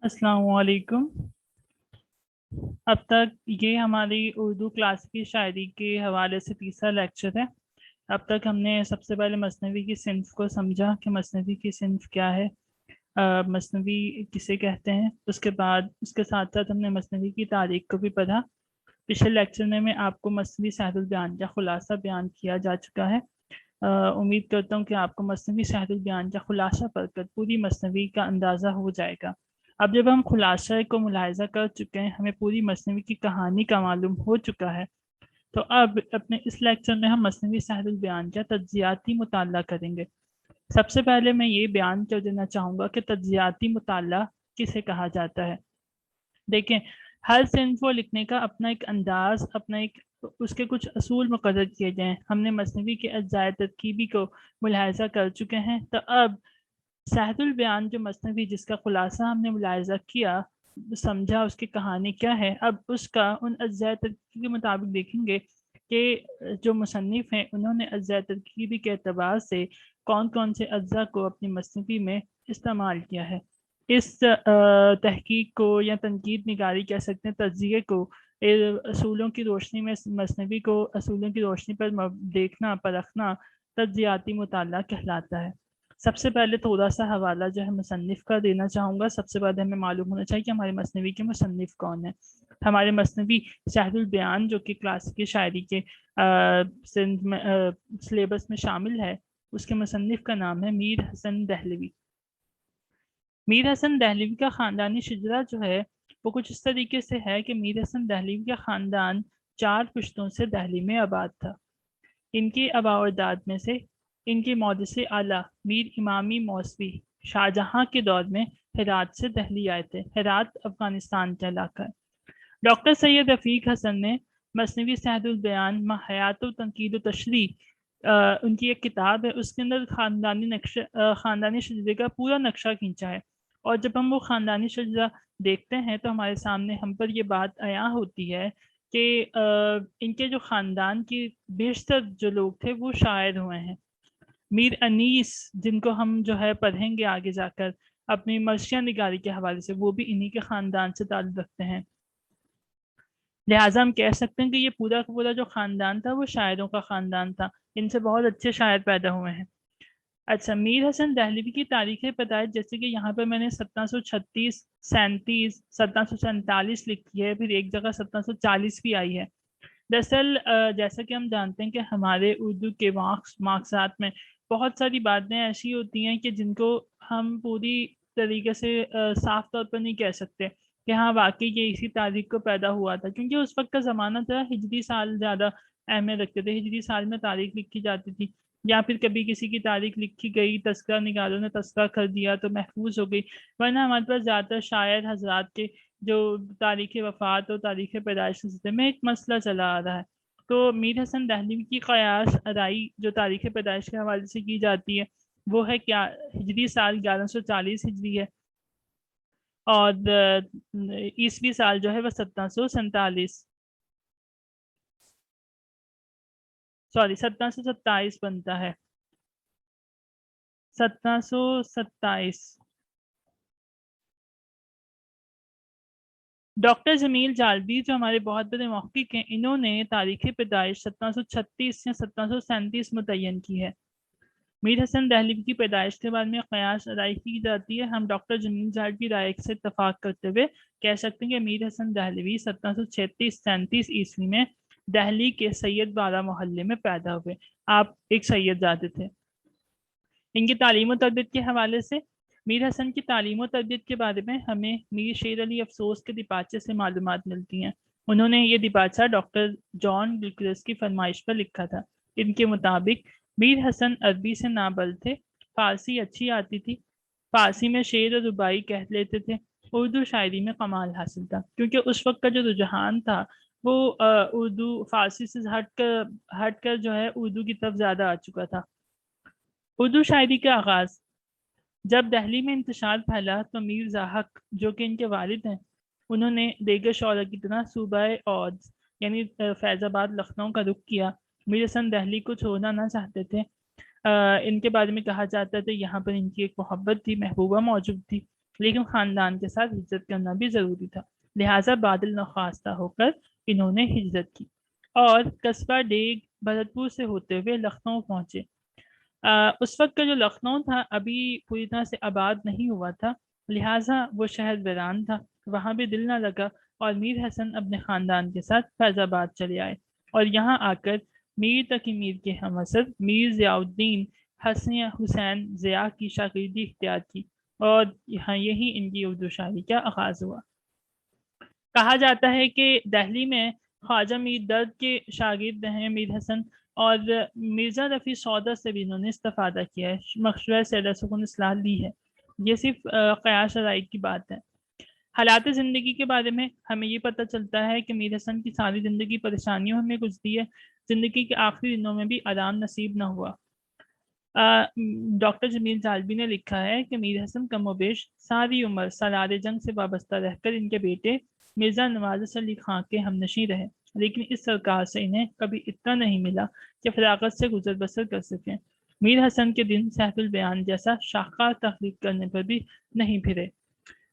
السلام علیکم۔ اب تک یہ ہماری اردو کلاسیکی شاعری کے حوالے سے تیسرا لیکچر ہے۔ اب تک ہم نے سب سے پہلے مثنوی کی صنف کو سمجھا کہ مثنوی کی صنف کیا ہے، مثنوی کسے کہتے ہیں۔ اس کے بعد اس کے ساتھ ساتھ ہم نے مثنوی کی تاریخ کو بھی پڑھا۔ پچھلے لیکچر میں آپ کو مثنوی سہل البیان کا خلاصہ بیان کیا جا چکا ہے۔ امید کرتا ہوں کہ آپ کو مثنوی سہل البیان کا خلاصہ پڑھ کر پوری مثنوی کا اندازہ ہو جائے گا۔ اب جب ہم خلاصہ کو ملاحظہ کر چکے ہیں، ہمیں پوری مثنوی کی کہانی کا معلوم ہو چکا ہے، تو اب اپنے اس لیکچر میں ہم مثنوی سہل البیان کا تجزیاتی مطالعہ کریں گے۔ سب سے پہلے میں یہ بیان کر دینا چاہوں گا کہ تجزیاتی مطالعہ کسے کہا جاتا ہے۔ دیکھیں، ہر صنف کو لکھنے کا اپنا ایک انداز، اپنا ایک اس کے کچھ اصول مقرر کیے گئے ہیں۔ ہم نے مثنوی کے اجزائے ترکیبی کو ملاحظہ کر چکے ہیں، تو اب سہل البیان جو مثنوی جس کا خلاصہ ہم نے ملاحظہ کیا، سمجھا اس کی کہانی کیا ہے، اب اس کا ان اجزائے ترکیبی کے مطابق دیکھیں گے کہ جو مصنف ہیں انہوں نے اجزائے ترکیبی کے اعتبار سے کون کون سے اجزاء کو اپنی مثنوی میں استعمال کیا ہے۔ اس تحقیق کو یا تنقید نگاری کہہ سکتے ہیں، تجزیے کو اصولوں کی روشنی میں مثنوی کو اصولوں کی روشنی پر دیکھنا، پرکھنا تجزیاتی مطالعہ کہلاتا ہے۔ سب سے پہلے تھوڑا سا حوالہ جو ہے مصنف کا دینا چاہوں گا۔ سب سے پہلے ہمیں معلوم ہونا چاہیے کہ ہمارے مثنوی کے مصنف کون ہیں۔ ہمارے مثنوی سہل البیان جو کہ کلاسیکی شاعری کے سلیبس میں شامل ہے، اس کے مصنف کا نام ہے میر حسن دہلوی۔ میر حسن دہلوی کا خاندانی شجرہ جو ہے وہ کچھ اس طریقے سے ہے کہ میر حسن دہلوی کا خاندان 4 پشتوں سے دہلی میں آباد تھا۔ ان کی آباء و اجداد میں سے ان کی مودث اعلیٰ میر امامی موسوی شاہجہاں کے دور میں ہرات سے دہلی آئے تھے۔ ہرات افغانستان کا علاقہ ہے۔ ڈاکٹر سید رفیق حسن نے مثنوی سہل البیان حیات و تنقید و تشریح ان کی ایک کتاب ہے، اس کے اندر خاندانی شجرے کا پورا نقشہ کھینچا ہے، اور جب ہم وہ خاندانی شجرہ دیکھتے ہیں تو ہمارے سامنے ہم پر یہ بات عیاں ہوتی ہے کہ ان کے جو خاندان کی بیشتر جو لوگ تھے وہ شاعر ہوئے ہیں۔ میر انیس جن کو ہم جو ہے پڑھیں گے آگے جا کر اپنی مرثیہ نگاری کے حوالے سے، وہ بھی انہی کے خاندان سے تعلق رکھتے ہیں۔ لہٰذا ہم کہہ سکتے ہیں کہ یہ پورا کا پورا جو خاندان تھا وہ شاعروں کا خاندان تھا، ان سے بہت اچھے شاعر پیدا ہوئے ہیں۔ اچھا، میر حسن دہلوی کی تاریخ پیدائش جیسے کہ یہاں پہ میں نے 1736 37 1747 لکھی ہے، پھر ایک جگہ 1740 بھی آئی ہے۔ دراصل جیسا کہ ہم جانتے ہیں کہ ہمارے اردو کے مارکسات میں بہت ساری باتیں ایسی ہوتی ہیں کہ جن کو ہم پوری طریقے سے صاف طور پر نہیں کہہ سکتے کہ ہاں واقعی یہ اسی تاریخ کو پیدا ہوا تھا، کیونکہ اس وقت کا زمانہ تھا ہجری سال زیادہ اہمیت رکھتے تھے، ہجری سال میں تاریخ لکھی جاتی تھی، یا پھر کبھی کسی کی تاریخ لکھی گئی، تذکرہ نگاروں نے تذکرہ کر دیا تو محفوظ ہو گئی، ورنہ ہمارے پاس زیادہ تر شاعر حضرات کے جو تاریخ وفات اور تاریخ پیدائش کے سلسلے میں ایک مسئلہ چلا آ رہا ہے۔ تو میر حسن دہلوی کی قیاس ادائی جو تاریخ پیدائش کے حوالے سے کی جاتی ہے وہ ہے کیا ہجری سال 1140 ہجری ہے، اور عیسوی سال جو ہے وہ 1747 1727 بنتا ہے، 1727۔ ڈاکٹر جمیل جالبی جو ہمارے بہت بڑے محقق ہیں، انہوں نے تاریخ پیدائش 1736 یا 1737 متعین کی ہے۔ میر حسن دہلوی کی پیدائش کے بارے میں قیاس ادائی کی جاتی ہے۔ ہم ڈاکٹر جمیل جالبی رائے سے اتفاق کرتے ہوئے کہہ سکتے ہیں کہ میر حسن دہلوی 1736-37 عیسوی میں دہلی کے سید بارہ محلے میں پیدا ہوئے۔ آپ ایک سید زادے تھے۔ ان کی تعلیم و تربیت کے حوالے سے میر حسن کی تعلیم و تربیت کے بارے میں ہمیں میر شیر علی افسوس کے دیباچے سے معلومات ملتی ہیں۔ انہوں نے یہ دیباچہ ڈاکٹر جان گلکرسٹ کی فرمائش پر لکھا تھا۔ ان کے مطابق میر حسن عربی سے نابلد تھے، فارسی اچھی آتی تھی، فارسی میں شعر و رباعی کہہ لیتے تھے، اردو شاعری میں کمال حاصل تھا، کیونکہ اس وقت کا جو رجحان تھا وہ اردو فارسی سے ہٹ کر جو ہے اردو کی طرف زیادہ آ چکا تھا۔ اردو شاعری کا آغاز جب دہلی میں انتشار پھیلا تو میر ضاحک جو کہ ان کے والد ہیں، انہوں نے دیگر شعراء کی طرح صوبہ اودھ یعنی فیض آباد لکھنؤ کا رخ کیا۔ میر حسن دہلی کو چھوڑنا نہ چاہتے تھے۔ ان کے بارے میں کہا جاتا تھا یہاں پر ان کی ایک محبت تھی، محبوبہ موجود تھی، لیکن خاندان کے ساتھ ہجرت کرنا بھی ضروری تھا، لہٰذا بادل نخواستہ ہو کر انہوں نے ہجرت کی اور قصبہ ڈیگ بھرتپور سے ہوتے ہوئے لکھنؤ پہنچے۔ اس وقت کا جو لکھنؤ تھا ابھی پوری طرح سے آباد نہیں ہوا تھا، لہٰذا وہ شہر ویران تھا، وہاں بھی دل نہ لگا اور میر حسن اپنے خاندان کے ساتھ فیض آباد چلے آئے اور یہاں آ کر میر تقی میر کے ہم اثر میر ضیاء الدین حسین ضیاء کی شاگردی اختیار کی اور یہاں یہی ان کی اردو شاعری کا آغاز ہوا۔ کہا جاتا ہے کہ دہلی میں خواجہ میر درد کے شاگرد ہیں میر حسن، اور مرزا رفیع سودا سے بھی انہوں نے استفادہ کیا ہے، مشورہ سیدہ سکون اصلاح لی ہے۔ یہ صرف قیاس شرائط کی بات ہے۔ حالات زندگی کے بارے میں ہمیں یہ پتہ چلتا ہے کہ میر حسن کی ساری زندگی پریشانیوں میں گزری ہے، زندگی کے آخری دنوں میں بھی آرام نصیب نہ ہوا۔ ڈاکٹر جمیل جالبی نے لکھا ہے کہ میر حسن کم و بیش ساری عمر سالار جنگ سے وابستہ رہ کر ان کے بیٹے مرزا نواز علی خان کے ہمنشیں رہے، لیکن اس سرکار سے انہیں کبھی اتنا نہیں ملا کہ فراغت سے گزر بسر کر سکیں۔ میر حسن کے دن سیف البیان جیسا شاہکار تخلیق کرنے پر بھی نہیں پھرے۔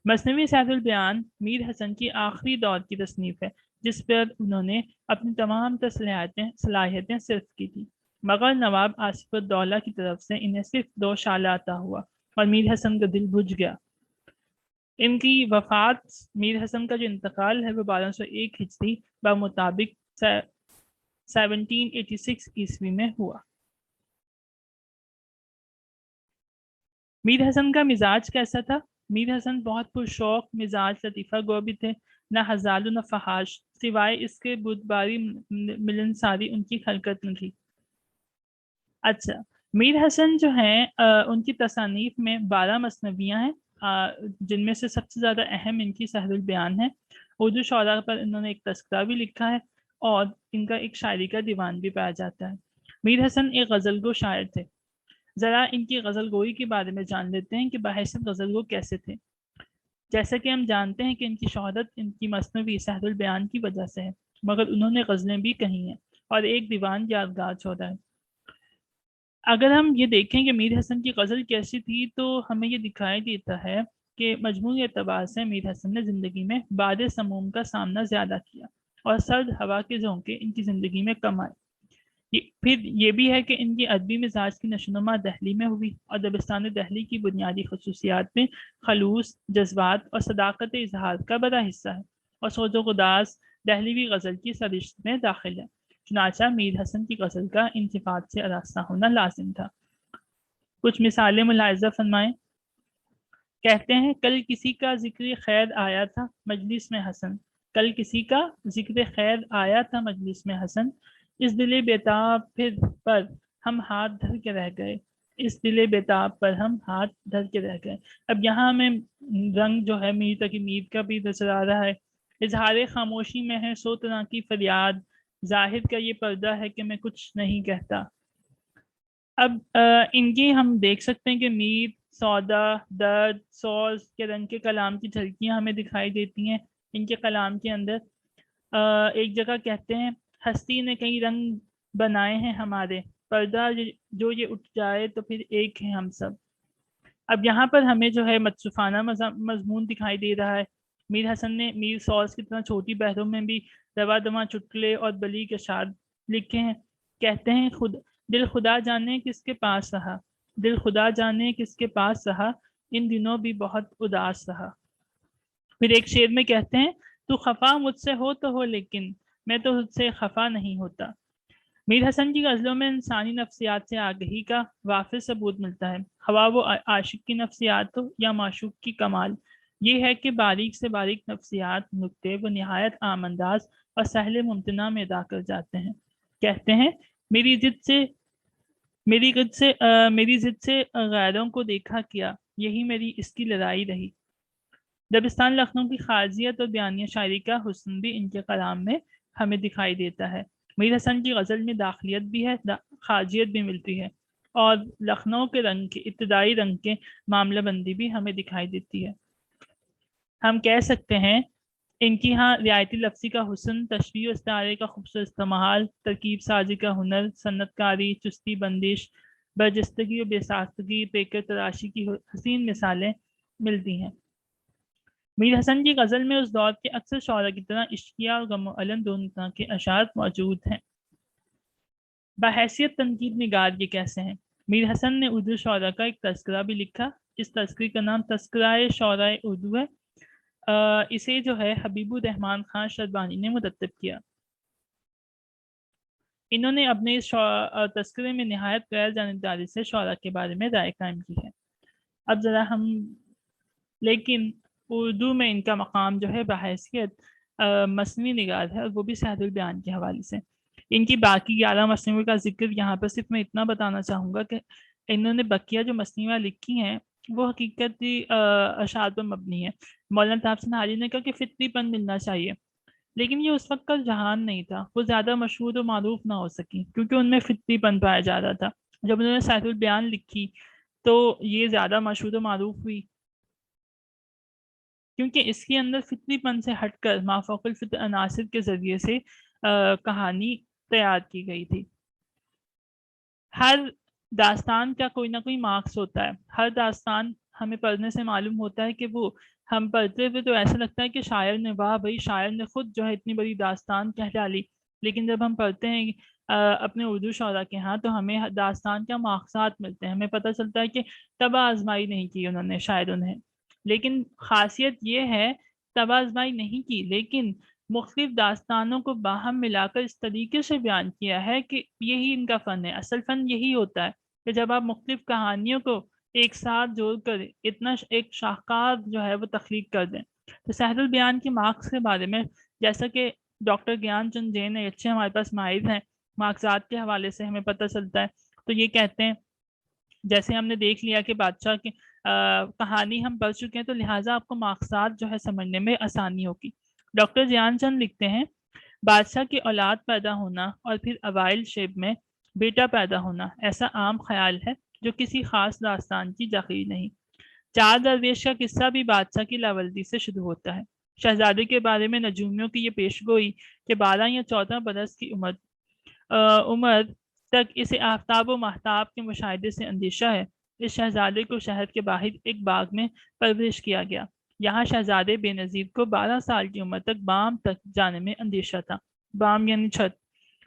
مثنوی سیف البیان میر حسن کی آخری دور کی تصنیف ہے جس پر انہوں نے اپنی تمام تر صلاحیتیں صرف کی تھی، مگر نواب آصف الدولہ کی طرف سے انہیں صرف 2 شعلہ عطا ہوا اور میر حسن کا دل بجھ گیا۔ ان کی وفات، میر حسن کا جو انتقال ہے وہ 1201 ہجری بمطابق 1786 عیسوی میں ہوا۔ میر حسن کا مزاج کیسا تھا؟ میر حسن بہت پرشوق مزاج لطیفہ گو بھی تھے، نہ ہزال و نہ فحاش، سوائے اس کے بودباری ملنساری ان کی خلقت میں تھی۔ اچھا، میر حسن جو ہیں ان کی تصانیف میں 12 مثنویاں ہیں، جن میں سے سب سے زیادہ اہم ان کی سحر البیان ہے۔ اردو شعراء پر انہوں نے ایک تذکرہ بھی لکھا ہے اور ان کا ایک شاعری کا دیوان بھی پایا جاتا ہے۔ میر حسن ایک غزل گو شاعر تھے۔ ذرا ان کی غزل گوئی کے بارے میں جان لیتے ہیں کہ بحیثیت غزل گو کیسے تھے۔ جیسا کہ ہم جانتے ہیں کہ ان کی شہرت ان کی مثنوی سحر البیان کی وجہ سے ہے، مگر انہوں نے غزلیں بھی کہی ہیں اور ایک دیوان یادگار چھوڑا ہے۔ اگر ہم یہ دیکھیں کہ میر حسن کی غزل کیسی تھی تو ہمیں یہ دکھائی دیتا ہے کہ مجموعی اعتبار سے میر حسن نے زندگی میں باد سموم کا سامنا زیادہ کیا اور سرد ہوا کے جھونکے ان کی زندگی میں کم آئے۔ پھر یہ بھی ہے کہ ان کی ادبی مزاج کی نشوونما دہلی میں ہوئی اور دبستان دہلی کی بنیادی خصوصیات میں خلوص، جذبات اور صداقت اظہار کا بڑا حصہ ہے، اور سوز و گداز دہلوی غزل کی سرشت میں داخل ہے۔ چنانچہ میر حسن کی غزل کا ان صفات سے آراستہ ہونا لازم تھا۔ کچھ مثالیں ملاحظہ فرمائیں۔ کہتے ہیں کل کسی کا ذکر خیر آیا تھا مجلس میں حسن، کل کسی کا ذکر خیر آیا تھا مجلس میں حسن، اس دل بیتاب پر ہم ہاتھ دھر کے رہ گئے، اس دل بیتاب پر ہم ہاتھ دھر کے رہ گئے۔ اب یہاں ہمیں رنگ جو ہے میر تقی میر کا بھی نظر آ رہا ہے۔ اظہار خاموشی میں ہے 100 طرح کی فریاد، ظاہر کا یہ پردہ ہے کہ میں کچھ نہیں کہتا۔ اب ان کی ہم دیکھ سکتے ہیں کہ میر، سودا، درد، سوز کے رنگ کے کلام کی جھلکیاں ہمیں دکھائی دیتی ہیں ان کے کلام کے اندر۔ ایک جگہ کہتے ہیں ہستی نے کئی رنگ بنائے ہیں ہمارے، پردہ جو یہ اٹھ جائے تو پھر ایک ہے ہم سب۔ اب یہاں پر ہمیں جو ہے متصوفانہ مضمون دکھائی دے رہا ہے۔ میر حسن نے میر سوز کی طرح چھوٹی بحروں میں بھی روا دواں چٹکلے اور بلی کے اشعار لکھے ہیں۔ کہتے ہیں دل خدا جانے کس کے پاس رہا، دل خدا جانے کس کے پاس رہا، ان دنوں بھی بہت اداس رہا۔ پھر ایک شعر میں کہتے ہیں تو خفا مجھ سے ہو تو ہو لیکن میں تو تجھ سے خفا نہیں ہوتا۔ میر حسن کی غزلوں میں انسانی نفسیات سے آگہی کا وافر ثبوت ملتا ہے، خواہ وہ عاشق کی نفسیات ہو یا معشوق کی کمال۔ یہ ہے کہ باریک سے باریک نفسیات نکتے وہ نہایت عام انداز اور سہل ممتنع میں ادا کر جاتے ہیں۔ کہتے ہیں میری ضد سے غیروں کو دیکھا کیا، یہی میری اس کی لڑائی رہی۔ دبستان لکھنؤ کی خارجیت اور بیانیہ شاعری کا حسن بھی ان کے کلام میں ہمیں دکھائی دیتا ہے۔ میر حسن کی غزل میں داخلیت بھی ہے، خارجیت بھی ملتی ہے، اور لکھنؤ کے رنگ کے ابتدائی رنگ کے معاملہ بندی بھی ہمیں دکھائی دیتی ہے۔ ہم کہہ سکتے ہیں ان کی ہاں رعایتی لفظی کا حسن، تشبیہ و استعارے کا خوبصورت استعمال، ترکیب سازی کا ہنر، صنعت کاری، چستی بندش، برجستگی و بے ساختگی، پیکر تراشی کی حسین مثالیں ملتی ہیں۔ میر حسن کی غزل میں اس دور کے اکثر شعراء کی طرح عشقیہ اور غم و الم دونوں طرح کے اشعار موجود ہیں۔ بحیثیت تنقید نگار یہ کیسے ہیں؟ میر حسن نے اردو شعراء کا ایک تذکرہ بھی لکھا، اس تذکرے کا نام تذکرہ شعراء اردو ہے۔ اسے جو ہے حبیب الرحمن خان شربانی نے مرتب کیا۔ انہوں نے اپنے اس تذکرے میں نہایت غیر جانبداری سے شعراء کے بارے میں رائے قائم کی ہے۔ اب ذرا ہم لیکن اردو میں ان کا مقام جو ہے بحیثیت مثنوی نگار ہے، اور وہ بھی صحت البیان کے حوالے سے۔ ان کی باقی 11 مثنوی کا ذکر یہاں پر صرف میں اتنا بتانا چاہوں گا کہ انہوں نے بقیہ جو مثنویاں لکھی ہیں وہ حقیقتی اشعار پر مبنی ہے۔ مولانا تحسین حاجی نے کہا کہ فطری پن ملنا چاہیے، لیکن یہ اس وقت کا رجحان نہیں تھا، وہ زیادہ مشہور و معروف نہ ہو سکی کیونکہ ان میں فطری پن پایا جا رہا تھا۔ جب انہوں نے صحت البیان لکھی تو یہ زیادہ مشہور و معروف ہوئی کیونکہ اس کے اندر فطری پن سے ہٹ کر مافوق الفطر عناصر کے ذریعے سے کہانی تیار کی گئی تھی۔ ہر داستان کا کوئی نہ کوئی مارکس ہوتا ہے، ہر داستان ہمیں پڑھنے سے معلوم ہوتا ہے کہ وہ ہم پڑھتے ہوئے تو ایسا لگتا ہے کہ شاعر نے واہ بھائی شاعر نے خود جو ہے اتنی بڑی داستان کہہ ڈالی، لیکن جب ہم پڑھتے ہیں اپنے اردو شعراء کے ہاں تو ہمیں داستان کا ماخذات ملتے ہیں، ہمیں پتہ چلتا ہے کہ طبع آزمائی نہیں کی انہوں نے شاعروں نے، لیکن خاصیت یہ ہے طبع آزمائی نہیں کی لیکن مختلف داستانوں کو باہم ملا کر اس طریقے سے بیان کیا ہے کہ یہی ان کا فن ہے۔ اصل فن یہی ہوتا ہے کہ جب آپ مختلف کہانیوں کو ایک ساتھ جوڑ کر اتنا ایک شاہکار جو ہے وہ تخلیق کر دیں۔ تو صحت البیان کے مارکس کے بارے میں جیسا کہ ڈاکٹر گیان چند جین اچھے ہمارے پاس ماہر ہیں، مارکسات کے حوالے سے ہمیں پتہ چلتا ہے، تو یہ کہتے ہیں جیسے ہم نے دیکھ لیا کہ بادشاہ کی کہانی ہم پڑھ چکے ہیں تو لہٰذا آپ کو مارکسات جو ہے سمجھنے میں آسانی ہوگی۔ ڈاکٹر گیان چند لکھتے ہیں بادشاہ کی اولاد پیدا ہونا اور پھر اوائل شیب میں بیٹا پیدا ہونا ایسا عام خیال ہے جو کسی خاص داستان کی ذخیر نہیں۔ چار درویش کا قصہ بھی بادشاہ کی لاولدی سے شروع ہوتا ہے۔ شہزادے کے بارے میں نجومیوں کی یہ پیشگوئی کہ 12 یا 14 برس کی عمر تک اسے آفتاب و ماہتاب کے مشاہدے سے اندیشہ ہے۔ اس شہزادے کو شہر کے باہر ایک باغ میں پرورش کیا گیا۔ یہاں شہزادے بے نظیر کو 12 سال کی عمر تک بام تک جانے میں اندیشہ تھا، بام یعنی چھت۔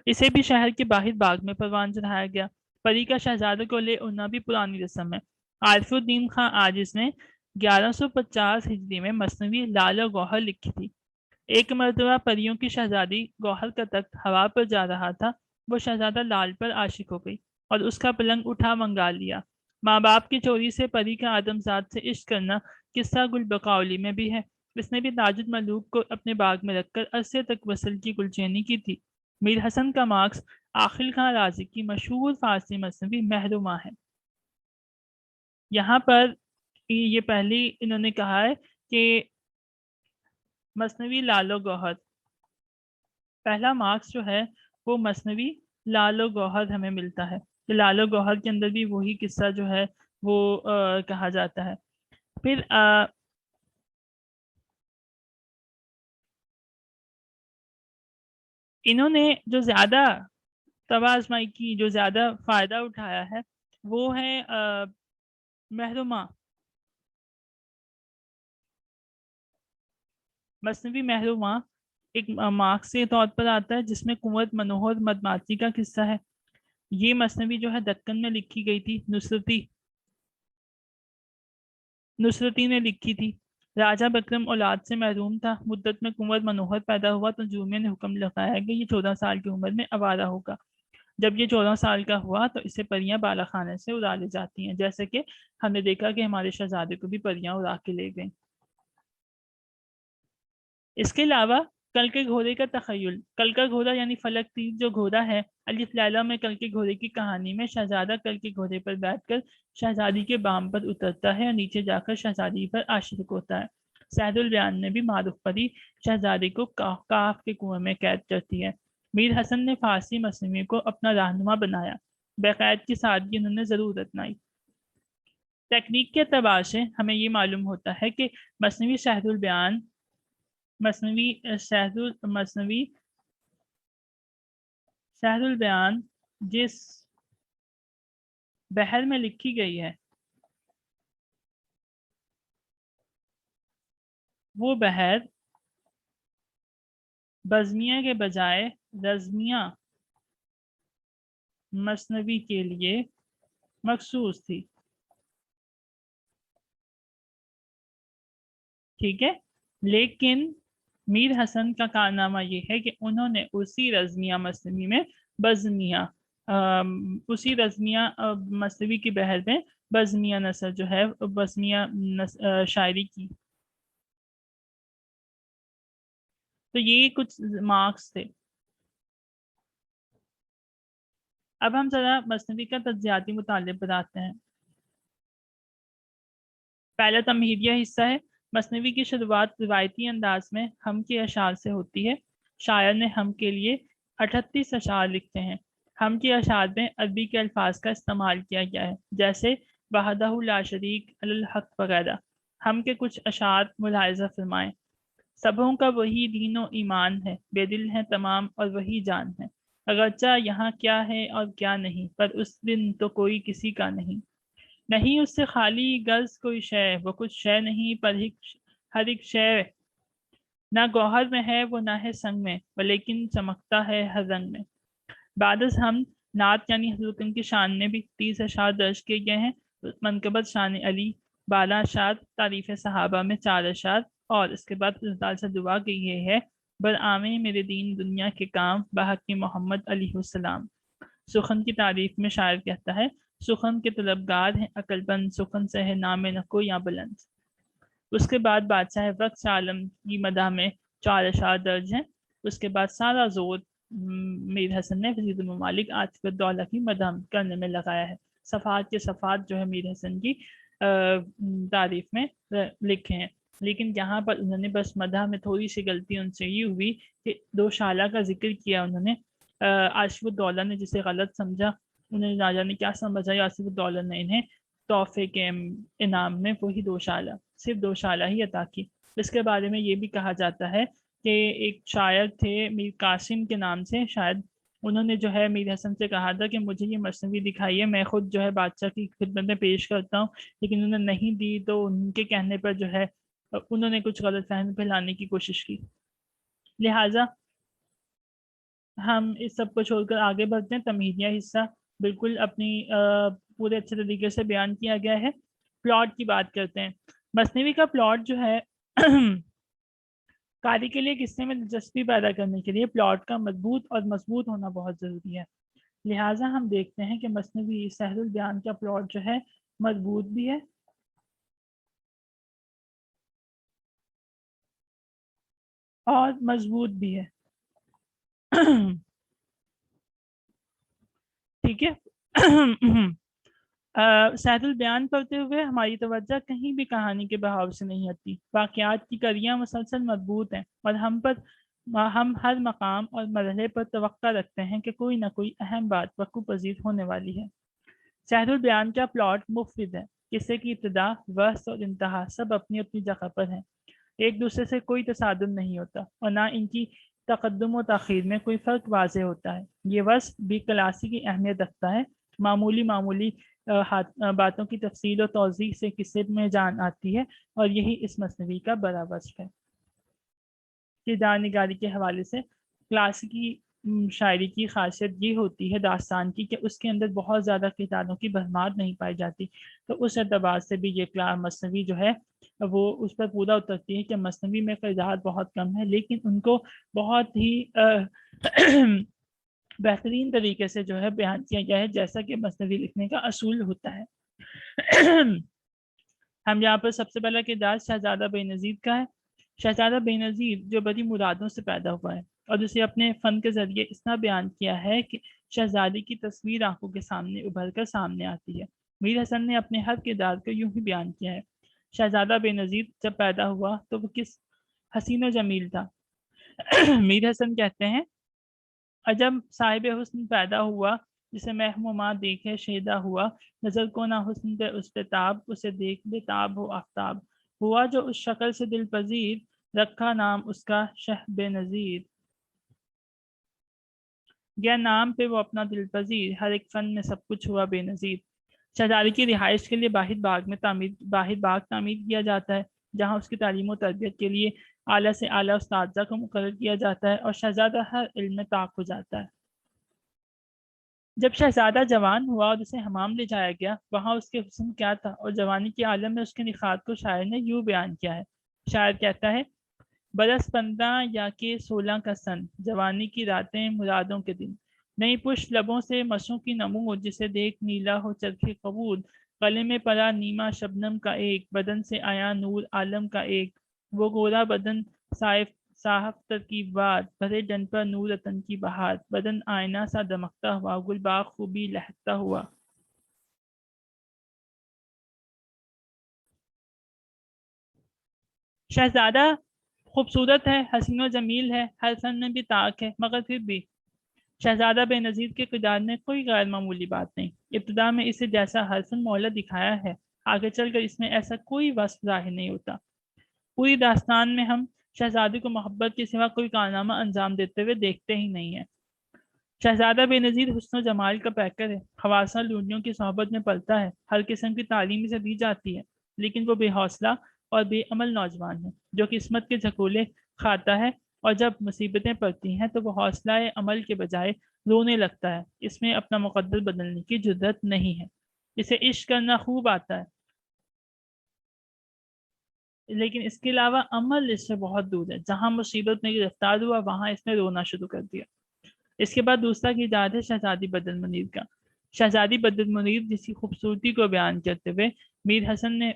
اسے بھی شہر کے باہر باغ میں پروان چڑھایا گیا۔ پری کا شہزادے کو لے اڑنا بھی پرانی رسم ہے۔ عارف الدین خان عاجز نے 1150 ہجری میں مثنوی لال و گوہر لکھی تھی۔ ایک مرتبہ پریوں کی شہزادی گوہر کا تخت ہوا پر جا رہا تھا، وہ شہزادہ لال پر عاشق ہو گئی اور اس کا پلنگ اٹھا منگا لیا۔ ماں باپ کی چوری سے پری کا آدمزاد سے عشق کرنا قصہ گل بقاؤلی میں بھی ہے۔ اس نے بھی تاج الملوک کو اپنے باغ میں رکھ کر عرصے تک وصل کی گلچینی کی تھی۔ میر حسن کا مارکس عاقل خان رازی کی مشہور فارسی مثنوی محرمہ ہے۔ یہاں پر یہ پہلی انہوں نے کہا ہے کہ مثنوی لال و گوہر، پہلا مارکس جو ہے وہ مثنوی لال و گوہر ہمیں ملتا ہے کہ لال و گوہر کے اندر بھی وہی قصہ جو ہے وہ کہا جاتا ہے۔ پھر انہوں نے جو زیادہ طبع آزمائی کی جو زیادہ فائدہ اٹھایا ہے وہ ہے محرمہ، مثنوی محرمہ ایک مارکس کے طور پر آتا ہے جس میں کنور منوہر مدماتی کا قصہ ہے۔ یہ مثنوی جو ہے دکن میں لکھی گئی تھی، نصرتی نے لکھی تھی۔ راجہ بکرم اولاد سے محروم تھا، مدت میں کنور منوہر پیدا ہوا تو جومیہ نے حکم لگایا کہ یہ 14 سال کی عمر میں آوارہ ہوگا۔ جب یہ 14 سال کا ہوا تو اسے پریاں بالا خانے سے اڑا لے جاتی ہیں، جیسے کہ ہم نے دیکھا کہ ہمارے شہزادے کو بھی پریاں اڑا کے لے گئیں۔ اس کے علاوہ کل کے گھوڑے کا تخیل، کل کا گھوڑا یعنی فلک تیر جو گھوڑا ہے، الف لیلا میں کل کے گھوڑے کی کہانی میں شہزادہ کل کے گھوڑے پر بیٹھ کر شہزادی کے بام پر اترتا ہے اور نیچے جا کر شہزادی پر عاشق ہوتا ہے۔ صحت البیان نے بھی معروف پری شہزادی کو کاف کے کنویں میں قید کرتی ہے۔ میر حسن نے فارسی مثنوی کو اپنا رہنما بنایا، بقید کی سادگی انہوں نے ضرور اپنائی۔ تکنیک کے اعتبار سے ہمیں یہ معلوم ہوتا ہے کہ مثنوی صحت البیان صحت البیان جس بحر میں لکھی گئی ہے وہ بحر بزمیہ کے بجائے رزمیہ مثنوی کے لیے مخصوص تھی. ٹھیک ہے، لیکن میر حسن کا کارنامہ یہ ہے کہ انہوں نے اسی رزمیہ مثنوی میں بزمیہ اسی رزمیہ مثنوی کی بحر میں بزمیہ نثر جو ہے بزمیہ شاعری کی. تو یہ کچھ مارکس تھے. اب ہم ذرا مثنوی کا تجزیاتی مطالعہ بتاتے ہیں. پہلا تمہیدیہ حصہ ہے. مثنوی کی شروعات روایتی انداز میں ہم کے اشعار سے ہوتی ہے. شاعر نے ہم کے لیے 38 اشعار لکھتے ہیں. ہم کے اشعار میں عربی کے الفاظ کا استعمال کیا گیا ہے، جیسے وحدہ لا شریک الحق وغیرہ. ہم کے کچھ اشعار ملاحظہ فرمائیں. سبوں کا وہی دین و ایمان ہے، بے دل ہیں تمام اور وہی جان ہے. اگرچہ یہاں کیا ہے اور کیا نہیں، پر اس دن تو کوئی کسی کا نہیں. نہیں اس سے خالی غرض کوئی شے، وہ کچھ شے نہیں پر ہر ایک شے. نہ گوہر میں ہے وہ نہ ہے سنگ میں، ولیکن چمکتا ہے ہر رنگ میں. بعد از ہم نعت یعنی حضرت کی شان میں بھی 30 اشعار درج کیے گئے ہیں. منقبت شان علی 12 اشعار، تعریف صحابہ میں 4 اشعار، اور اس کے بعد اللہ تعالیٰ سے دعا کہ یہ ہے برآمے میرے دین دنیا کے کام بحق محمد علیہ السلام. سخن کی تعریف میں شاعر کہتا ہے سخن کے طلبگار ہیں عقل بند، سخن سے ہے نام نکو یا بلند. اس کے بعد بادشاہ وقت عالم کی مدح میں 4 اشعار درج ہیں. اس کے بعد سارا زور میر حسن نے وزیر الممالک عاطف الدولہ کی مدح کرنے میں لگایا ہے. صفحات کے صفحات جو ہے میر حسن کی تعریف میں لکھے ہیں. لیکن یہاں پر انہوں نے بس مدح میں تھوڑی سی غلطی ان سے یہ ہوئی کہ 2 شعلہ کا ذکر کیا انہوں نے. آصف الدولہ نے جسے غلط سمجھا، انہیں راجہ نے کیا سمجھا، آصف الدولہ نے انہیں تحفے کے انعام میں وہی 2 شعلہ، صرف 2 شعلہ ہی عطا کی. اس کے بارے میں یہ بھی کہا جاتا ہے کہ ایک شاعر تھے میر قاسم کے نام سے شاید، انہوں نے جو ہے میر حسن سے کہا تھا کہ مجھے یہ مثنوی دکھائیے، میں خود جو ہے بادشاہ کی خدمت میں پیش کرتا ہوں، لیکن انہوں نے نہیں دی. تو ان کے کہنے پر جو ہے انہوں نے کچھ غلط فہمی پھیلانے کی کوشش کی. لہٰذا ہم اس سب کو چھوڑ کر آگے بڑھتے ہیں. تمہیدیہ حصہ بالکل اپنی پورے اچھے طریقے سے بیان کیا گیا ہے. پلاٹ کی بات کرتے ہیں. مثنوی کا پلاٹ جو ہے قاری کے لیے قصے میں دلچسپی پیدا کرنے کے لیے پلاٹ کا مضبوط اور مضبوط ہونا بہت ضروری ہے. لہٰذا ہم دیکھتے ہیں کہ مثنوی سہل البیان کا پلاٹ جو ہے مضبوط بھی ہے اور مضبوط بھی ہے. ٹھیک ہے. سہل البیان پڑھتے ہوئے ہماری توجہ کہیں بھی کہانی کے بہاؤ سے نہیں ہٹتی. واقعات کی کڑیاں مسلسل مضبوط ہیں اور ہم ہر مقام اور مرحلے پر توقع رکھتے ہیں کہ کوئی نہ کوئی اہم بات وقوع پذیر ہونے والی ہے. سہل البیان کا پلاٹ مفید ہے. قصے کی ابتدا، وسط اور انتہا سب اپنی اپنی جگہ پر ہیں. ایک دوسرے سے کوئی تصادم نہیں ہوتا اور نہ ان کی تقدم و تاخیر میں کوئی فرق واضح ہوتا ہے. یہ وصف بھی کلاسی کی اہمیت رکھتا ہے. معمولی باتوں کی تفصیل و توضیح سے قصے میں جان آتی ہے، اور یہی اس مثنوی کا بڑا وصف ہے. کردار نگاری کے حوالے سے کلاسیکی شاعری کی خاصیت یہ ہوتی ہے داستان کی کہ اس کے اندر بہت زیادہ کرداروں کی بہمات نہیں پائی جاتی. تو اس اعتبار سے بھی یہ مثنوی جو ہے وہ اس پر پورا اترتی ہے کہ مثنوی میں کردار بہت کم ہے، لیکن ان کو بہت ہی بہترین طریقے سے جو ہے بیان کیا گیا ہے، جیسا کہ مثنوی لکھنے کا اصول ہوتا ہے. ہم یہاں پر سب سے پہلا کردار شہزادہ بے نظیر کا ہے. شہزادہ بے نظیر جو بڑی مرادوں سے پیدا ہوا ہے اور اسے اپنے فن کے ذریعے اس طرح بیان کیا ہے کہ شہزادی کی تصویر آنکھوں کے سامنے ابھر کر سامنے آتی ہے. میر حسن نے اپنے ہر کردار کو یوں ہی بیان کیا ہے. شہزادہ بے نظیر جب پیدا ہوا تو وہ کس حسین و جمیل تھا. میر حسن کہتے ہیں عجب صاحب حسن پیدا ہوا، جسے محموما دیکھے شیدا ہوا. نظر کو نہ حسن پہ اس پہ تاب، اسے دیکھ بے تاب ہو آفتاب. ہوا جو اس شکل سے دل پذیر، رکھا نام اس کا شہ بے نظیر. گیا نام پہ وہ اپنا دل پذیر، ہر ایک فن میں سب کچھ ہوا بے نظیر. شہزادی کی رہائش کے لیے باہر باغ تعمیر کیا جاتا ہے، جہاں اس کی تعلیم و تربیت کے لیے اعلیٰ سے اعلیٰ اساتذہ کو مقرر کیا جاتا ہے اور شہزادہ ہر علم میں طاق ہو جاتا ہے۔ جب شہزادہ جوان ہوا اور اسے حمام لے جایا گیا، وہاں اس کے حسن کیا تھا اور جوانی کے عالم میں اس کے نخات کو شاعر نے یوں بیان کیا ہے۔ شاعر کہتا ہے: برس 15 یا کہ 16 کا سن، جوانی کی راتیں مرادوں کے دن، نئی پشت لبوں سے مسوں کی نمود، جسے دیکھ نیلا ہو چرخ قبول، گلے میں پڑا نیما شبنم کا ایک، بدن سے آیا نور عالم کا ایک، وہ گورا بدن صاحب ترکیبات، بھرے ڈن پر نور رتن کی بہار، بدن آئینہ سا دمکتا ہوا، گل باغ خوبی لہکتا ہوا۔ شہزادہ خوبصورت ہے، حسین و جمیل ہے، ہر فن میں بھی طاق ہے، مگر پھر بھی شہزادہ بے نظیر کے کردار میں کوئی غیر معمولی بات نہیں۔ ابتدا میں اسے جیسا ہر فن مولا دکھایا ہے، آگے چل کر اس میں ایسا کوئی وصف ظاہر نہیں ہوتا۔ پوری داستان میں ہم شہزادے کو محبت کے سوا کوئی کارنامہ انجام دیتے ہوئے دیکھتے ہی نہیں ہیں۔ شہزادہ بے نظیر حسن و جمال کا پیکر ہے، خواصہ لونڈیوں کی صحبت میں پلتا ہے، ہر قسم کی تعلیم اسے دی جاتی ہے، لیکن وہ بے حوصلہ اور بے عمل نوجوان ہے جو قسمت کے جھکولے کھاتا ہے، اور جب مصیبتیں پڑتی ہیں تو وہ حوصلہ عمل کے بجائے رونے لگتا ہے۔ اس میں اپنا مقدر بدلنے کی جرات نہیں ہے۔ اسے عشق کرنا خوب آتا ہے، لیکن اس کے علاوہ عمل اس سے بہت دور ہے۔ جہاں مصیبت میں گرفتار ہوا، وہاں اس نے رونا شروع کر دیا۔ اس کے بعد دوسرا کردار ہے شہزادی بدر منیر کا۔ شہزادی بدر منیر جس کی خوبصورتی کو بیان کرتے ہوئے میر حسن نے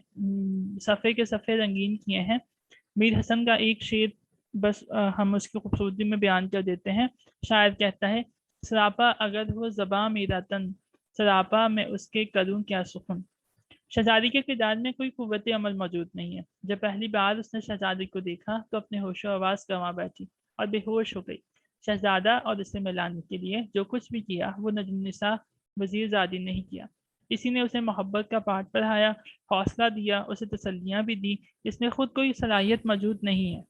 صفحے کے صفحے رنگین کیے ہیں۔ میر حسن کا ایک شعر بس ہم اس کی خوبصورتی میں بیان کر دیتے ہیں۔ شاعر کہتا ہے: سراپا اگر ہو زباں میرا تن، سراپا میں اس کے کروں کیا سخن۔ شہزادی کے کردار میں کوئی قوت عمل موجود نہیں ہے۔ جب پہلی بار اس نے شہزادی کو دیکھا تو اپنے ہوش و حواس گنوا بیٹھی اور بے ہوش ہو گئی۔ شہزادہ اور اسے ملانے کے لیے جو کچھ بھی کیا وہ نجم النساء وزیر زادی نے ہی کیا۔ اسی نے اسے محبت کا پاٹ پڑھایا، حوصلہ دیا، اسے تسلیاں بھی دی۔ اس میں خود کوئی صلاحیت موجود نہیں ہے۔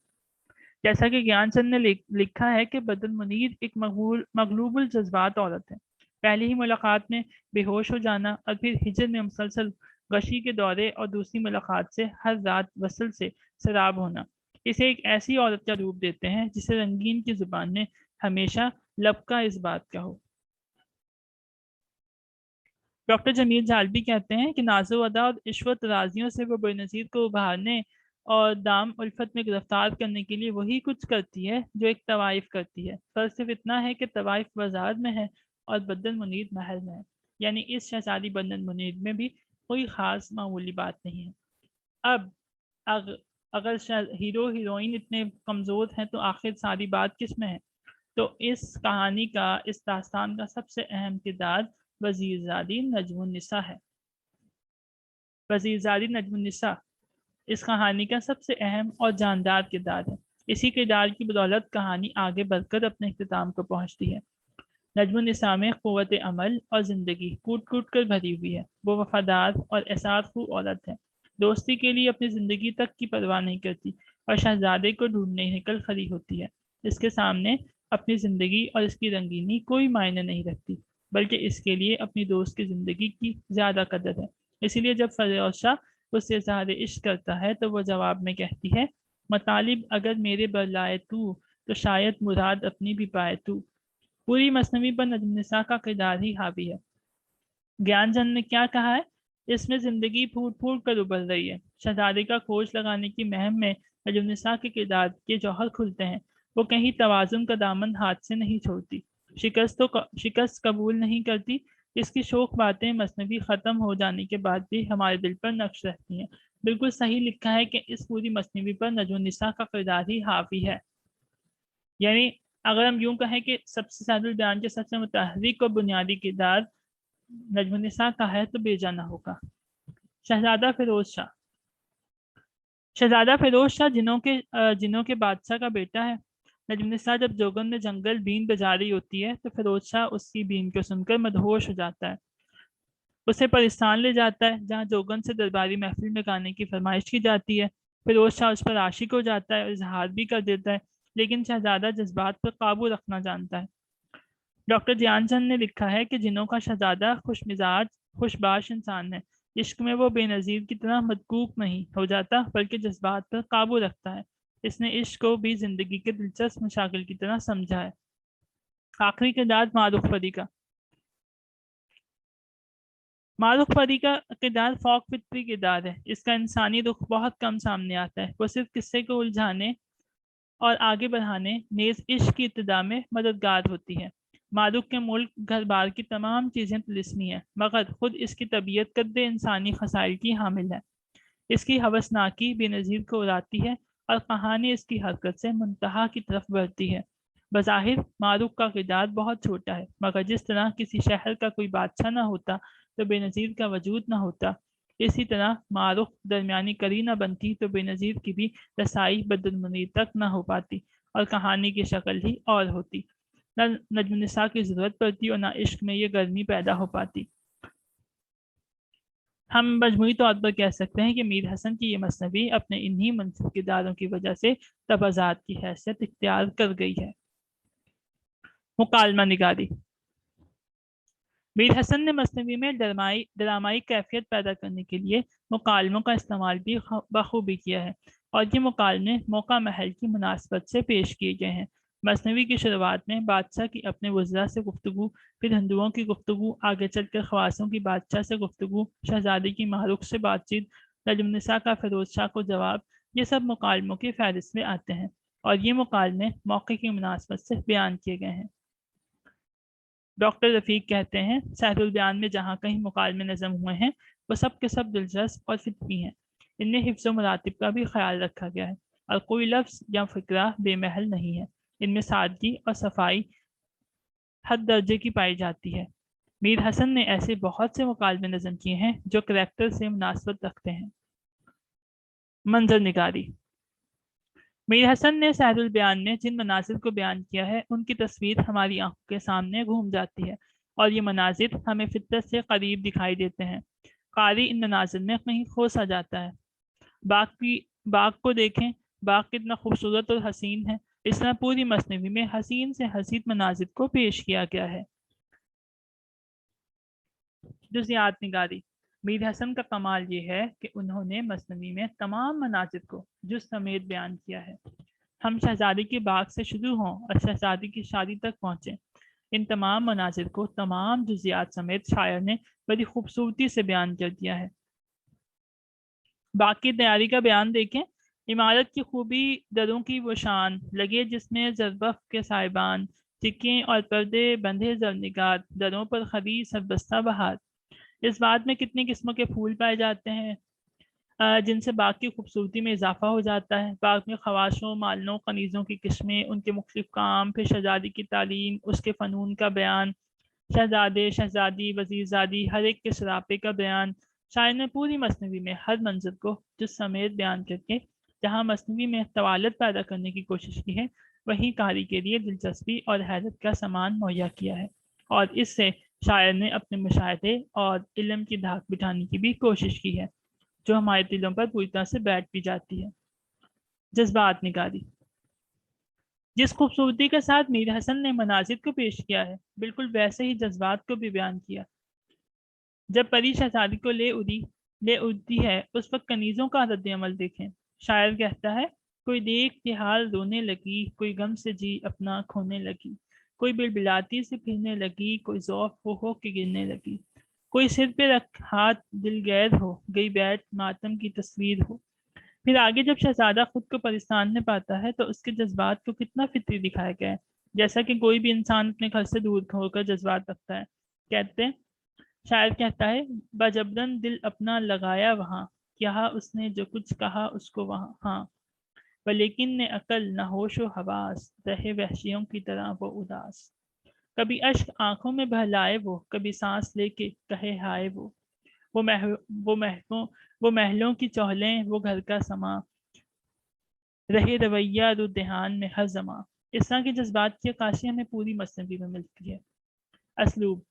جیسا کہ گیان چند نے لکھا ہے کہ بدر منیر ایک مغلوب الجذبات عورت ہے۔ پہلی ہی ملاقات میں بے ہوش ہو جانا اور پھر ہجر میں مسلسل غشی کے دورے اور دوسری ملاقات سے ہر رات وصل سے سراب ہونا اسے ایک ایسی عورت کا روپ دیتے ہیں جسے رنگین کی زبان میں ہمیشہ لب کا اس بات کا ہو۔ ڈاکٹر جمیل جالبی کہتے ہیں کہ ناز و ادا اور عشوت رازیوں سے وہ بے نظیر کو ابھارنے اور دام الفت میں گرفتار کرنے کے لیے وہی کچھ کرتی ہے جو ایک طوائف کرتی ہے۔ فرق صرف اتنا ہے کہ طوائف بازار میں ہے اور بدر منیر محل میں ہے، یعنی اس شہزادی بدر منیر میں بھی کوئی خاص معمولی بات نہیں ہے۔ اب اگر ہیرو ہیروئن اتنے کمزور ہیں تو آخر ساری بات کس میں ہے؟ تو اس کہانی کا، اس داستان کا سب سے اہم کردار وزیرزادی نجم النساء ہے۔ وزیرزادی نجم النساء اس کہانی کا سب سے اہم اور جاندار کردار ہے۔ اسی کردار کی بدولت کہانی آگے بڑھ کر اپنے اختتام کو پہنچتی ہے۔ نجم النساء میں قوت عمل اور زندگی کوٹ کوٹ کر بھری ہوئی ہے۔ وہ وفادار اور احساس خو عورت ہے، دوستی کے لیے اپنی زندگی تک کی پرواہ نہیں کرتی اور شہزادے کو ڈھونڈنے نکل کھڑی ہوتی ہے۔ اس کے سامنے اپنی زندگی اور اس کی رنگینی کوئی معنی نہیں رکھتی، بلکہ اس کے لیے اپنی دوست کی زندگی کی زیادہ قدر ہے۔ اسی لیے جب فیروز شاہ اس سے اظہار عشق کرتا ہے تو وہ جواب میں کہتی ہے: مطالب اگر میرے برلائے تو شاید مراد اپنی بھی پائے تو۔ پوری مثنوی پر نجم النساء کا کردار ہی حاوی ہے۔ گیان چند نے کیا کہا ہے؟ اس میں زندگی پھوٹ پھوٹ کر ابل رہی ہے۔ شہزادے کا کھوج لگانے کی مہم میں نجم النساء کے کردار کے جوہر کھلتے ہیں۔ وہ کہیں توازن کا دامن ہاتھ سے نہیں چھوڑتی، شکست قبول نہیں کرتی۔ اس کی شوخ باتیں مثنوی ختم ہو جانے کے بعد بھی ہمارے دل پر نقش رہتی ہیں۔ بالکل صحیح لکھا ہے کہ اس پوری مثنوی پر نجم النساء کا کردار ہی حاوی ہے۔ یعنی اگر ہم یوں کہیں کہ سب سے زیادہ بیان کے سب سے متحرک اور بنیادی کردار نجم النساء کا ہے تو بے جانا ہوگا۔ شہزادہ فیروز شاہ۔ شہزادہ فیروز شاہ جنوں کے بادشاہ کا بیٹا ہے۔ نجم النساء جب جوگن میں جنگل بین بجا رہی ہوتی ہے تو فیروز شاہ اس کی بین کو سن کر مدہوش ہو جاتا ہے، اسے پرستان لے جاتا ہے جہاں جوگن سے درباری محفل میں گانے کی فرمائش کی جاتی ہے۔ فیروز شاہ اس پر عاشق ہو جاتا ہے اور اظہار بھی کر دیتا ہے، لیکن شہزادہ جذبات پر قابو رکھنا جانتا ہے۔ ڈاکٹر گیان چند نے لکھا ہے کہ جنوں کا شہزادہ خوش مزاج خوش باش انسان ہے، عشق میں وہ بے نظیر کی طرح مدکوک نہیں ہو جاتا بلکہ جذبات پر قابو رکھتا ہے۔ اس نے عشق کو بھی زندگی کے دلچسپ مشاغل کی طرح سمجھا ہے۔ آخری کردار معروف پری کا۔ معروف پری کا کردار فوق فطری کردار ہے۔ اس کا انسانی رخ بہت کم سامنے آتا ہے۔ وہ صرف قصے کو الجھانے اور آگے بڑھانے نیز عشق کی ابتدا میں مددگار ہوتی ہے۔ معروف کے ملک گھر بار کی تمام چیزیں طلسمی ہیں، مگر خود اس کی طبیعت قد انسانی خسائل کی حامل ہے۔ اس کی ہوسناکی بے نظیر کو اڑاتی ہے اور کہانی اس کی حرکت سے منتہا کی طرف بڑھتی ہے۔ بظاہر معروف کا کردار بہت چھوٹا ہے، مگر جس طرح کسی شہر کا کوئی بادشاہ نہ ہوتا تو بے نظیر کا وجود نہ ہوتا، اسی طرح معروف درمیانی کڑی نہ بنتی تو بے نظیر کی بھی رسائی بدرمنیر تک نہ ہو پاتی اور کہانی کی شکل ہی اور ہوتی۔ نہ نجم النساء کی ضرورت پڑتی اور نہ عشق میں یہ گرمی پیدا ہو پاتی۔ ہم مجموعی طور پر کہہ سکتے ہیں کہ میر حسن کی یہ مثنوی اپنے انہی منفرد کرداروں کی وجہ سے تبعات کی حیثیت اختیار کر گئی ہے۔ مکالمہ نگاری۔ میر حسن نے مثنوی میں ڈرامائی کیفیت پیدا کرنے کے لیے مکالموں کا استعمال بھی بخوبی کیا ہے، اور یہ مکالمے موقع محل کی مناسبت سے پیش کیے گئے ہیں۔ مثنوی کی شروعات میں بادشاہ کی اپنے وزراء سے گفتگو، پھر ہندوؤں کی گفتگو، آگے چل کر خواصوں کی بادشاہ سے گفتگو، شہزادی کی معروف سے بات چیت، نجم النساء کا فیروز شاہ کو جواب، یہ سب مکالموں کی فہرست میں آتے ہیں، اور یہ مکالمے موقع کی مناسبت سے بیان کیے گئے ہیں۔ ڈاکٹر رفیق کہتے ہیں، سحر البیان میں جہاں کہیں مکالمے نظم ہوئے ہیں وہ سب کے سب دلچسپ اور فطری ہیں۔ ان میں حفظ و مراتب کا بھی خیال رکھا گیا ہے اور کوئی لفظ یا فقرہ بے محل نہیں ہے۔ ان میں سادگی اور صفائی حد درجے کی پائی جاتی ہے۔ میر حسن نے ایسے بہت سے مکالمے نظم کیے ہیں جو کریکٹر سے مناسبت رکھتے ہیں۔ منظر نگاری۔ میر حسن نے سحر البیان میں جن مناظر کو بیان کیا ہے ان کی تصویر ہماری آنکھوں کے سامنے گھوم جاتی ہے، اور یہ مناظر ہمیں فطرت سے قریب دکھائی دیتے ہیں۔ قاری ان مناظر میں کہیں کھو سا جاتا ہے۔ باغ کو دیکھیں، باغ کتنا خوبصورت اور حسین ہے۔ اس طرح پوری مثنوی میں حسین سے حسین مناظر کو پیش کیا گیا ہے۔ جزیات نگاری۔ میر حسن کا کمال یہ ہے کہ انہوں نے مثنوی میں تمام مناظر کو جز سمیت بیان کیا ہے۔ ہم شہزادی کے باغ سے شروع ہوں اور شہزادی کی شادی تک پہنچیں، ان تمام مناظر کو تمام جزیات سمیت شاعر نے بڑی خوبصورتی سے بیان کر دیا ہے۔ باغ کی تیاری کا بیان دیکھیں۔ عمارت کی خوبی، دروں کی وہ شان لگے جس میں زربف کے سائبان، چکیں اور پردے بندھے زرنگار، دروں پر خبی سربستہ بہار۔ اس باغ میں کتنی قسموں کے پھول پائے جاتے ہیں جن سے باغ کی خوبصورتی میں اضافہ ہو جاتا ہے۔ باغ میں خواشوں، مالنوں، کنیزوں کی قسمیں، ان کے مختلف کام، پھر شہزادی کی تعلیم، اس کے فنون کا بیان، شہزادے، شہزادی، وزیرزادی، ہر ایک کے سراپے کا بیان۔ شاعر نے پوری مثنوی میں ہر منظر کو جس سمیت بیان کر کے جہاں مثنوی میں طوالت پیدا کرنے کی کوشش کی ہے، وہیں قاری کے لیے دلچسپی اور حیرت کا سامان مہیا کیا ہے، اور اس سے شاعر نے اپنے مشاہدے اور علم کی دھاک بٹھانے کی بھی کوشش کی ہے جو ہمارے دلوں پر پوری طرح سے بیٹھ بھی جاتی ہے۔ جذبات نگاری۔ جس خوبصورتی کے ساتھ میر حسن نے مناظر کو پیش کیا ہے، بالکل ویسے ہی جذبات کو بھی بیان کیا۔ جب پری شہزادی کو لے اڑتی ہے اس وقت کنیزوں کا رد عمل دیکھیں۔ شاعر کہتا ہے، کوئی دیکھ کے حال رونے لگی، کوئی غم سے جی اپنا کھونے لگی، کوئی بلبلاتی سے پھرنے لگی، کوئی ذوق ہو کے گرنے لگی، کوئی سر پہ رکھ ہاتھ دل گیر ہو گئی بیٹھ ماتم کی تصویر ہو۔ پھر آگے جب شہزادہ خود کو پریشان میں پاتا ہے تو اس کے جذبات کو کتنا فطری دکھایا گیا ہے، جیسا کہ کوئی بھی انسان اپنے گھر سے دور ہو کر جذبات رکھتا ہے۔ شاعر کہتا ہے، بجبرن دل اپنا لگایا وہاں، کیا اس نے جو کچھ کہا اس کو وہاں، ہاں ولیکن نے عقل نہ ہوش و حواس، رہے وحشیوں کی طرح وہ اداس۔ کبھی اشک آنکھوں میں بہلائے کبھی سانس لے کے کہے ہائے وہ محلوں کی چہلیں، وہ گھر کا سما، رہے رویہ رو دہان میں ہر زماں۔ اس طرح کے جذبات کی عکاسی ہمیں پوری مثنوی میں ملتی ہے۔ اسلوب۔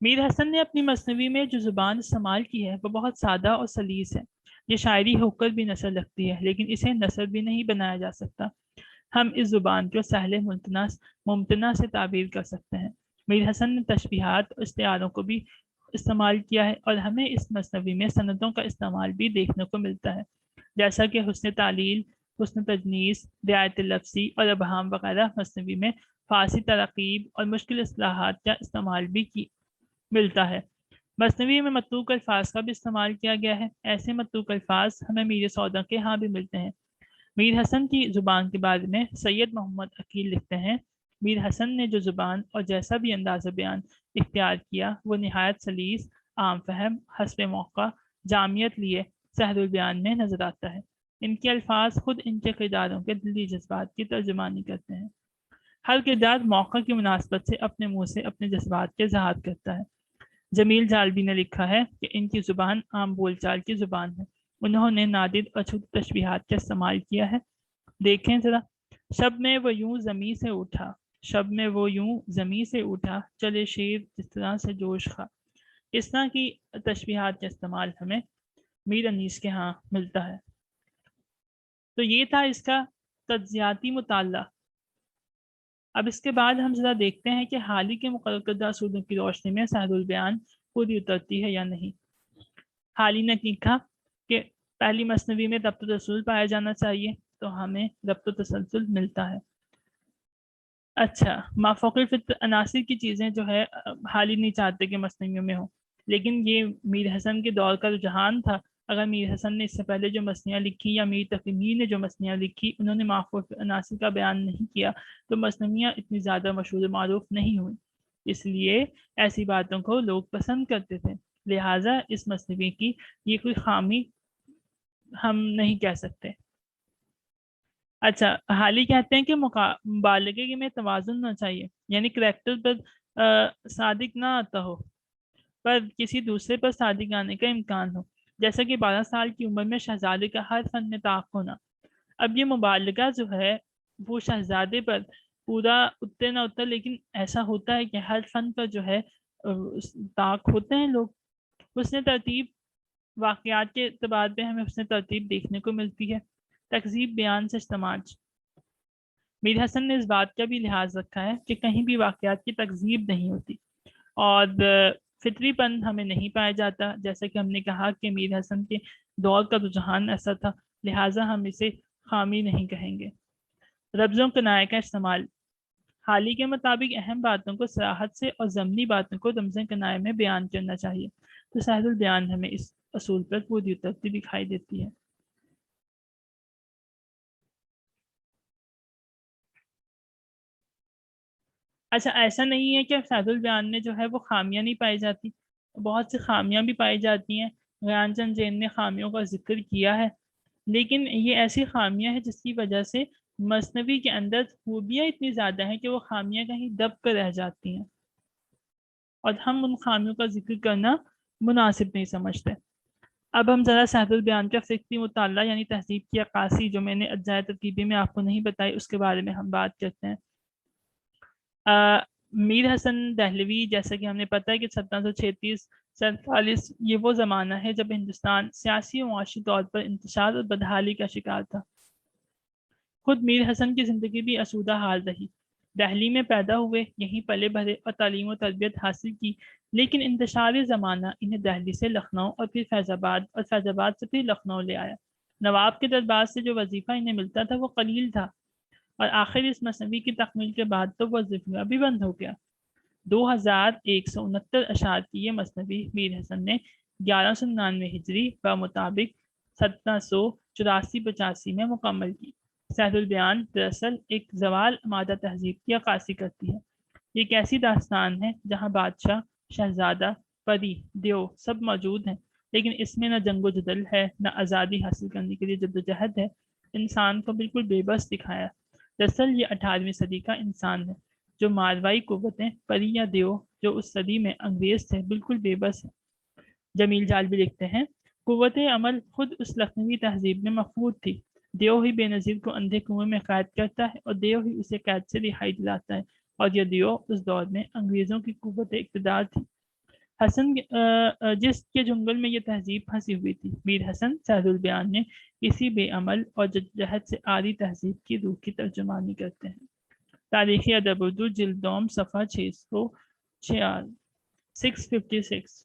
میر حسن نے اپنی مثنوی میں جو زبان استعمال کی ہے وہ بہت سادہ اور سلیس ہے۔ یہ شاعری ہو کر بھی نثر لگتی ہے، لیکن اسے نثر بھی نہیں بنایا جا سکتا۔ ہم اس زبان کو سہل ممتنع سے تعبیر کر سکتے ہیں۔ میر حسن نے تشبیہات اور استعاروں کو بھی استعمال کیا ہے، اور ہمیں اس مثنوی میں سندوں کا استعمال بھی دیکھنے کو ملتا ہے، جیسا کہ حسن تعلیل، حسن تجنیس، رعایت لفظی اور ابہام وغیرہ مثنوی میں فارسی تراکیب اور مشکل اصطلاحات کا استعمال بھی ملتا ہے۔ مثنوی میں متروک الفاظ کا بھی استعمال کیا گیا ہے۔ ایسے متروک الفاظ ہمیں میر سودا کے ہاں بھی ملتے ہیں۔ میر حسن کی زبان کے بارے میں سید محمد عقیل لکھتے ہیں، میر حسن نے جو زبان اور جیسا بھی انداز بیان اختیار کیا وہ نہایت سلیس، عام فہم، حسب موقع، جامعت لیے سحر البیان میں نظر آتا ہے۔ ان کے الفاظ خود ان کے کرداروں کے دلی جذبات کی ترجمانی کرتے ہیں۔ ہر کردار موقع کی مناسبت سے اپنے منہ سے اپنے جذبات کے اظہار کرتا ہے۔ جمیل جالبی نے لکھا ہے کہ ان کی زبان عام بول چال کی زبان ہے۔ انہوں نے نادر اور چھوٹی تشبیہات کا استعمال کیا ہے۔ دیکھیں ذرا، شب میں وہ یوں زمیں سے اٹھا، شب میں وہ یوں زمیں سے اٹھا، چلے شیر جس طرح سے جوش خا۔ اس طرح کی تشبیہات کا استعمال ہمیں میر انیس کے ہاں ملتا ہے۔ تو یہ تھا اس کا تجزیاتی مطالعہ۔ اب اس کے بعد ہم ذرا دیکھتے ہیں کہ حال ہی کے مقرر کردہ اصولوں کی روشنی میں سحر البیان پوری اترتی ہے یا نہیں۔ حال ہی نے لکھا کہ پہلی مثنوی میں ضبط و تسلسل پایا جانا چاہیے، تو ہمیں ضبط و تسلسل ملتا ہے۔ اچھا، مافوق الفطر عناصر کی چیزیں جو ہے حال ہی نہیں چاہتے کہ مثنویوں میں ہوں، لیکن یہ میر حسن کے دور کا رجحان تھا۔ اگر میر حسن نے اس سے پہلے جو مثنیاں لکھی یا میر تقی میر نے جو مثنیاں لکھی انہوں نے مافوق عناصر کا بیان نہیں کیا، تو مثنویاں اتنی زیادہ مشہور معروف نہیں ہوئی، اس لیے ایسی باتوں کو لوگ پسند کرتے تھے، لہٰذا اس مثنوی کی یہ کوئی خامی ہم نہیں کہہ سکتے۔ اچھا، حالی کہتے ہیں کہ مبالغے میں توازن نہ چاہیے، یعنی کریکٹر پر صادق نہ آتا ہو پر کسی دوسرے پر صادق آنے کا امکان ہو، جیسا کہ 12 سال کی عمر میں شہزادے کا ہر فن میں طاق ہونا۔ اب یہ مبالغہ جو ہے وہ شہزادے پر پورا اتر نہ اتر، لیکن ایسا ہوتا ہے کہ ہر فن پر جو ہے طاق ہوتے ہیں لوگ۔ حسن ترتیب، واقعات کے اعتبار پہ ہمیں حسن ترتیب دیکھنے کو ملتی ہے۔ تکذیب بیان سے استماج، میر حسن نے اس بات کا بھی لحاظ رکھا ہے کہ کہیں بھی واقعات کی تکذیب نہیں ہوتی، اور فطری پن ہمیں نہیں پایا جاتا، جیسا کہ ہم نے کہا کہ میر حسن کے دور کا رجحان ایسا تھا، لہٰذا ہم اسے خامی نہیں کہیں گے۔ رمزوں کنائے کا استعمال، حالی کے مطابق اہم باتوں کو صراحت سے اور ضمنی باتوں کو رمز کنائے میں بیان کرنا چاہیے، تو سحر البیان ہمیں اس اصول پر پوری اترتی دکھائی دیتی ہے۔ اچھا، ایسا نہیں ہے کہ سحر البیان میں جو ہے وہ خامیاں نہیں پائی جاتی، بہت سی خامیاں بھی پائی جاتی ہیں۔ غیان چند زین نے خامیوں کا ذکر کیا ہے، لیکن یہ ایسی خامیاں ہیں جس کی وجہ سے مثنوی کے اندر خوبیاں اتنی زیادہ ہیں کہ وہ خامیاں کہیں دب کر رہ جاتی ہیں، اور ہم ان خامیوں کا ذکر کرنا مناسب نہیں سمجھتے۔ اب ہم ذرا سحر البیان کا فکری مطالعہ یعنی تہذیب کی عکاسی جو میں نے اجزائے ترکیبی میں آپ کو نہیں بتائی اس کے بارے میں ہم بات کرتے ہیں۔ میر حسن دہلوی، جیسا کہ ہم نے پتہ ہے کہ 1736-47 یہ وہ زمانہ ہے جب ہندوستان سیاسی و معاشی طور پر انتشار اور بدحالی کا شکار تھا۔ خود میر حسن کی زندگی بھی اسودہ حال رہی، دہلی میں پیدا ہوئے، یہیں پلے بھرے اور تعلیم و تربیت حاصل کی، لیکن انتشاری زمانہ انہیں دہلی سے لکھنؤ اور پھر فیض آباد، اور فیض آباد سے پھر لکھنؤ لے آیا۔ نواب کے دربار سے جو وظیفہ انہیں ملتا تھا وہ قلیل تھا، اور آخر اس مثنوی کی تکمیل کے بعد تو وظیفہ بھی بند ہو گیا۔ 2169 اشعار کی یہ مثنوی میر حسن نے 1199 ہجری بمطابق 1784-85 میں مکمل کی۔ سحر البیان دراصل ایک زوال آمادہ تہذیب کی عکاسی کرتی ہے۔ یہ ایک ایسی داستان ہے جہاں بادشاہ، شہزادہ، پری، دیو سب موجود ہیں، لیکن اس میں نہ جنگ و جدل ہے، نہ آزادی حاصل کرنے کے لیے جدوجہد ہے۔ انسان کو بالکل بے بس دکھایا۔ دراصل یہ 18ویں صدی کا انسان ہے، جو ماروائی قوتیں، پری یا دیو جو اس صدی میں انگریز تھے، بالکل بے بس ہے۔ جمیل جالبی لکھتے ہیں، قوت عمل خود اس لکھنوی تہذیب میں مفقود تھی۔ دیو ہی بے نظیر کو اندھے کنویں میں قید کرتا ہے، اور دیو ہی اسے قید سے رہائی دلاتا ہے، اور یہ دیو اس دور میں انگریزوں کی قوت اقتدار تھی۔ حسن جس کے جنگل میں یہ تہذیب پھنسی ہوئی تھی، میر حسن سحر البیان نے اسی بے عمل اور جدوجہد سے عاری تہذیب کی روح کی ترجمانی کرتے ہیں۔ تاریخ ادب اردو جلد دوم صفحہ 656